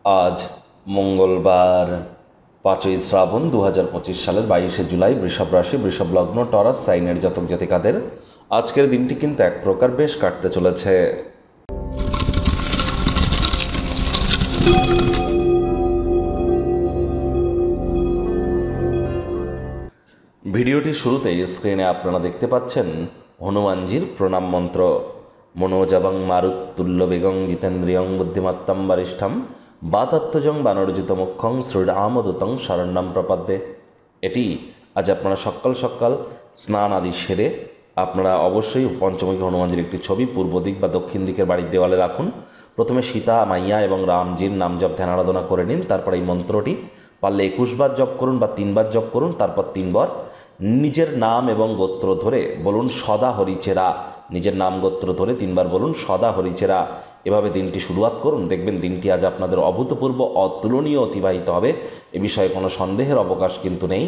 আজ মঙ্গলবার 5ই শ্রাবণ 2025 সালের 22শে জুলাই। বৃষভ রাশি, বৃষভ লগ্ন, টরাস সাইনের জাতক জাতিকাদের আজকের দিনটি কিন্তু এক প্রকার বেশ কাটতে চলেছে। ভিডিওটির শুরুতেই স্ক্রিনে আপনারা দেখতে পাচ্ছেন হনুমানজির প্রণাম মন্ত্র। মনোজবং মারুত্তুল্য বেগং জিতেন্দ্রিয়ং বুদ্ধিমত্তম বরিষ্ঠম বাতাত্মজং বানরজিত মুখ্যং শ্রীরামদূতং শরণ্যম প্রপদ্যে। এটি আজ আপনারা সকাল সকাল স্নান আদি সেরে আপনারা অবশ্যই পঞ্চমুখী হনুমানজির একটি ছবি পূর্ব দিক বা দক্ষিণ দিকের বাড়ির দেওয়ালে রাখুন। প্রথমে সীতা মাইয়া এবং রামজির নাম জপ ধ্যান আরাধনা করে নিন। তারপর এই মন্ত্রটি পারলে 21 বার জপ করুন বা 3 বার জপ করুন। তারপর 3 বার নিজের নাম এবং গোত্র ধরে বলুন সদা হরিচেরা। নিজের নাম গোত্র ধরে 3 বার বলুন সদা হরিচেরা। এভাবে দিনটি শুরুয়াত করুন, দেখবেন দিনটি আজ আপনাদের অভূতপূর্ব অতুলনীয় অতিবাহিত হবে। এ বিষয়ে কোনো সন্দেহের অবকাশ কিন্তু নেই।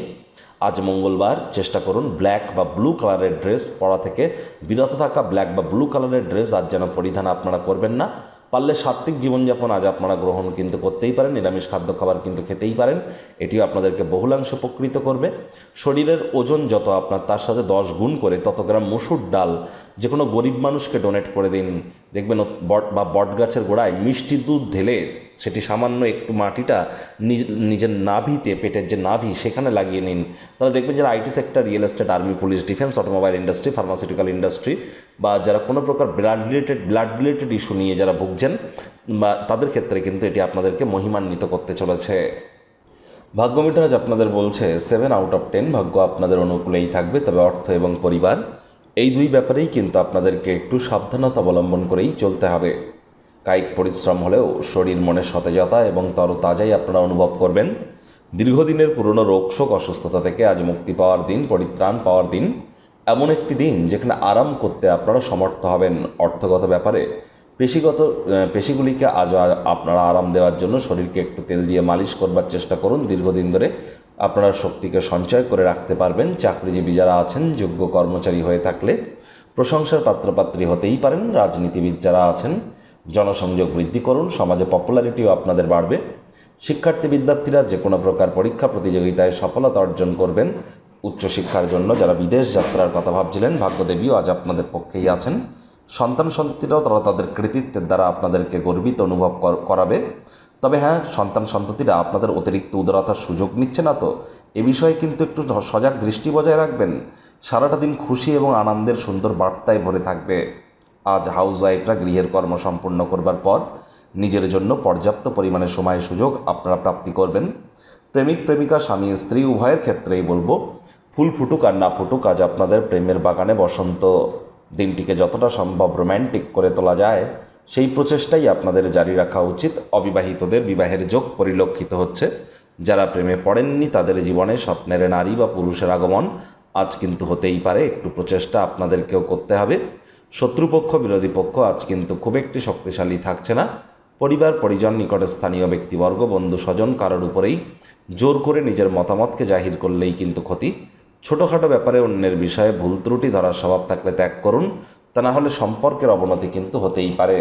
আজ মঙ্গলবার, চেষ্টা করুন ব্ল্যাক বা ব্লু কালারের ড্রেস পরা থেকে বিরত থাকা। ব্ল্যাক বা ব্লু কালারের ড্রেস আজ যেন পরিধান আপনারা করবেন না। পারলে সাত্ত্বিক জীবনযাপন আজ আপনারা গ্রহণ কিন্তু করতেই পারেন, নিরামিষ খাদ্য খাবার কিন্তু খেতেই পারেন। এটিও আপনাদেরকে বহুলাংশ উপকৃত করবে। শরীরের ওজন যত আপনার তার সাথে 10 গুণ করে তত গ্রাম মসুর ডাল যে কোনো গরিব মানুষকে ডোনেট করে দিন। দেখবেন বট গাছের গোড়ায় মিষ্টি দুধ ঢেলে সেটি সামান্য একটু মাটিটা নিজের নাভিতে, পেটের যে নাভি সেখানে লাগিয়ে নিন। তাহলে দেখবেন যারা IT sector, real estate, army, police, defence, automobile industry, pharmaceutical industry বা যারা কোনো প্রকার ব্লাড রিলেটেড ইস্যু নিয়ে যারা ভুগছেন বা তাদের ক্ষেত্রে কিন্তু এটি আপনাদেরকে মহিমান্বিত করতে চলেছে। ভাগ্য মিটার আজ আপনাদের বলছে 7 আউট অফ 10। ভাগ্য আপনাদের অনুকূলেই থাকবে, তবে অর্থ এবং পরিবার এই দুই ব্যাপারেই কিন্তু আপনাদেরকে একটু সাবধানতা অবলম্বন করেই চলতে হবে। কায়িক পরিশ্রম হলেও শরীর মনে সতেজতা এবং তরতাজাই আপনারা অনুভব করবেন। দীর্ঘদিনের পুরনো রোগশোক অসুস্থতা থেকে আজ মুক্তি পাওয়ার দিন, পরিত্রাণ পাওয়ার দিন। এমন একটি দিন যেখানে আরাম করতে আপনারা সমর্থ হবেন। অর্থগত ব্যাপারে পেশিগুলিকে আজ আপনারা আরাম দেওয়ার জন্য শরীরকে একটু তেল দিয়ে মালিশ করবার চেষ্টা করুন। দীর্ঘদিন ধরে আপনারা শক্তিকে সঞ্চয় করে রাখতে পারবেন। চাকরিজীবী যারা আছেন, যোগ্য কর্মচারী হয়ে থাকলে প্রশংসার পাত্রপাত্রী হতেই পারেন। রাজনীতিবিদ যারা আছেন, জনসংযোগ বৃদ্ধি করুন, সমাজে পপুলারিটিও আপনাদের বাড়বে। শিক্ষার্থী বিদ্যার্থীরা যে কোনো প্রকার পরীক্ষা প্রতিযোগিতায় সফলতা অর্জন করবেন। উচ্চশিক্ষার জন্য যারা বিদেশ যাত্রার কথা ভাবছিলেন, ভাগ্যদেবীও আজ আপনাদের পক্ষেই আছেন। সন্তানরাও তারা তাদের কৃতিত্বের দ্বারা আপনাদেরকে গর্বিত অনুভব করাবে। তবে হ্যাঁ, সন্ততিরা আপনাদের অতিরিক্ত উদারতার সুযোগ নিচ্ছে না তো, এ বিষয়ে কিন্তু একটু সজাগ দৃষ্টি বজায় রাখবেন। সারাটা দিন খুশি এবং আনন্দের সুন্দর বার্তায় ভরে থাকবে। আজ হাউসওয়াইফরা গৃহের কর্ম সম্পূর্ণ করবার পর নিজের জন্য পর্যাপ্ত পরিমাণে সময় সুযোগ আপনারা প্রাপ্তি করবেন। প্রেমিক প্রেমিকা, স্বামী স্ত্রী উভয়ের ক্ষেত্রেই বলবো, ফুল ফুটুক আর না ফুটুক, আজ আপনাদের প্রেমের বাগানে বসন্ত। দিনটিকে যতটা সম্ভব রোম্যান্টিক করে তোলা যায় সেই প্রচেষ্টাই আপনাদের জারি রাখা উচিত। অবিবাহিতদের বিবাহের যোগ পরিলক্ষিত হচ্ছে। যারা প্রেমে পড়েননি তাদের জীবনে স্বপ্নের নারী বা পুরুষের আগমন আজ কিন্তু হতেই পারে। একটু প্রচেষ্টা আপনাদেরকেও করতে হবে। শত্রুপক্ষ, বিরোধী পক্ষ আজ কিন্তু খুব একটি শক্তিশালী থাকছে না। পরিবার, পরিজন, নিকটে স্থানীয় ব্যক্তিবর্গ, বন্ধু স্বজন কারোর উপরেই জোর করে নিজের মতামতকে জাহির করলেই কিন্তু ক্ষতি। ছোটোখাটো ব্যাপারে অন্যের বিষয়ে ভুল ত্রুটি ধরার স্বভাব থাকলে ত্যাগ করুন, তা না হলে সম্পর্কের অবনতি কিন্তু হতেই পারে।